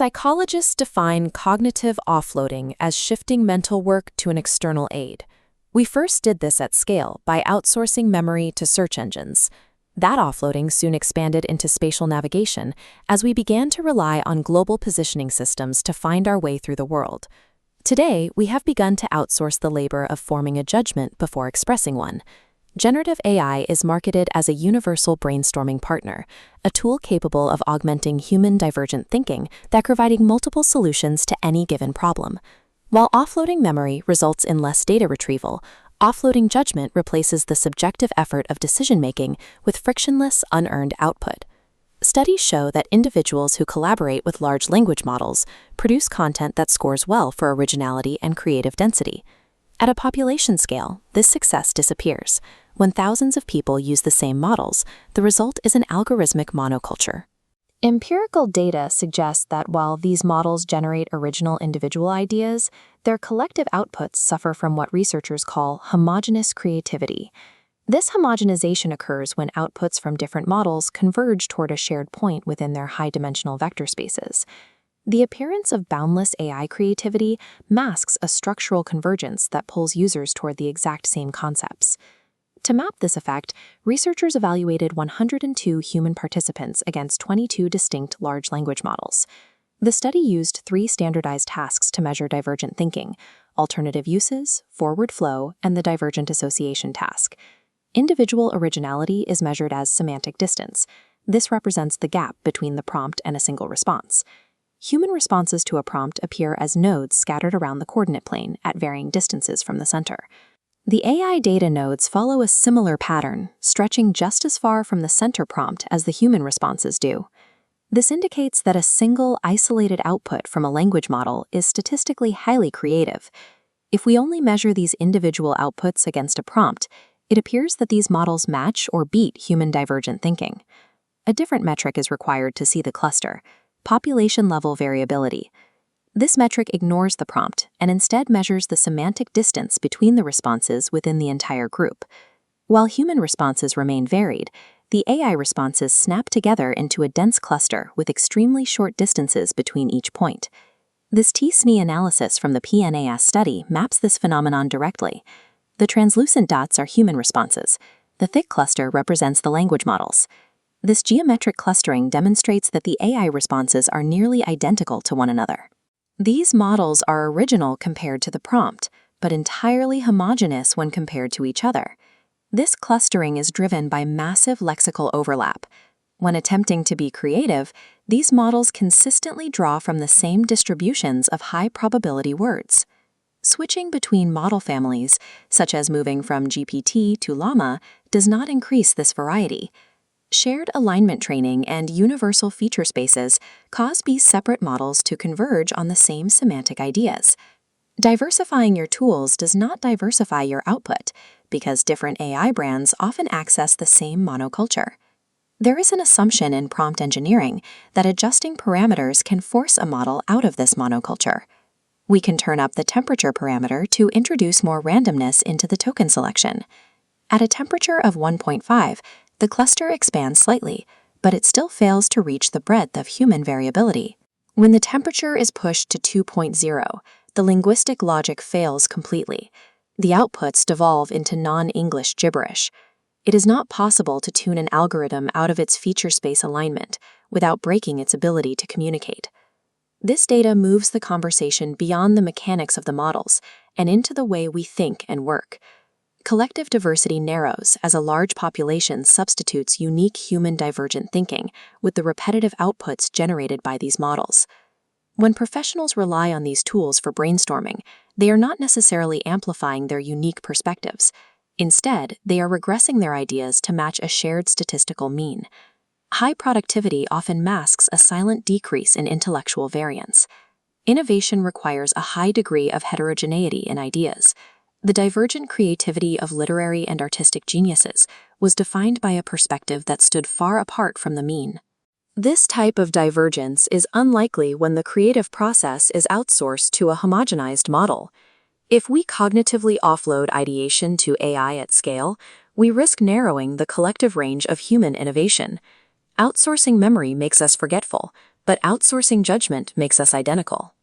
Psychologists define cognitive offloading as shifting mental work to an external aid. We first did this at scale by outsourcing memory to search engines. That offloading soon expanded into spatial navigation as we began to rely on global positioning systems to find our way through the world. Today, we have begun to outsource the labor of forming a judgment before expressing one. Generative AI is marketed as a universal brainstorming partner, a tool capable of augmenting human divergent thinking that providing multiple solutions to any given problem. While offloading memory results in less data retrieval, offloading judgment replaces the subjective effort of decision-making with frictionless, unearned output. Studies show that individuals who collaborate with large language models produce content that scores well for originality and creative density. At a population scale, this success disappears. When thousands of people use the same models, the result is an algorithmic monoculture. Empirical data suggests that while these models generate original individual ideas, their collective outputs suffer from what researchers call homogeneous creativity. This homogenization occurs when outputs from different models converge toward a shared point within their high-dimensional vector spaces. The appearance of boundless AI creativity masks a structural convergence that pulls users toward the exact same concepts. To map this effect, researchers evaluated 102 human participants against 22 distinct large language models. The study used 3 standardized tasks to measure divergent thinking: alternative uses, forward flow, and the divergent association task. Individual originality is measured as semantic distance. This represents the gap between the prompt and a single response. Human responses to a prompt appear as nodes scattered around the coordinate plane at varying distances from the center. The AI data nodes follow a similar pattern, stretching just as far from the center prompt as the human responses do. This indicates that a single, isolated output from a language model is statistically highly creative. If we only measure these individual outputs against a prompt, it appears that these models match or beat human divergent thinking. A different metric is required to see the cluster: population-level variability. This metric ignores the prompt and instead measures the semantic distance between the responses within the entire group. While human responses remain varied, the AI responses snap together into a dense cluster with extremely short distances between each point. This T-SNE analysis from the PNAS study maps this phenomenon directly. The translucent dots are human responses. The thick cluster represents the language models. This geometric clustering demonstrates that the AI responses are nearly identical to one another. These models are original compared to the prompt, but entirely homogeneous when compared to each other. This clustering is driven by massive lexical overlap. When attempting to be creative, these models consistently draw from the same distributions of high-probability words. Switching between model families, such as moving from GPT to Llama, does not increase this variety. Shared alignment training and universal feature spaces cause these separate models to converge on the same semantic ideas. Diversifying your tools does not diversify your output, because different AI brands often access the same monoculture. There is an assumption in prompt engineering that adjusting parameters can force a model out of this monoculture. We can turn up the temperature parameter to introduce more randomness into the token selection. At a temperature of 1.5, the cluster expands slightly, but it still fails to reach the breadth of human variability. When the temperature is pushed to 2.0, the linguistic logic fails completely. The outputs devolve into non-English gibberish. It is not possible to tune an algorithm out of its feature space alignment without breaking its ability to communicate. This data moves the conversation beyond the mechanics of the models and into the way we think and work. Collective diversity narrows as a large population substitutes unique human divergent thinking with the repetitive outputs generated by these models. When professionals rely on these tools for brainstorming, they are not necessarily amplifying their unique perspectives. Instead, they are regressing their ideas to match a shared statistical mean. High productivity often masks a silent decrease in intellectual variance. Innovation requires a high degree of heterogeneity in ideas. The divergent creativity of literary and artistic geniuses was defined by a perspective that stood far apart from the mean. This type of divergence is unlikely when the creative process is outsourced to a homogenized model. If we cognitively offload ideation to AI at scale, we risk narrowing the collective range of human innovation. Outsourcing memory makes us forgetful, But outsourcing judgment makes us identical.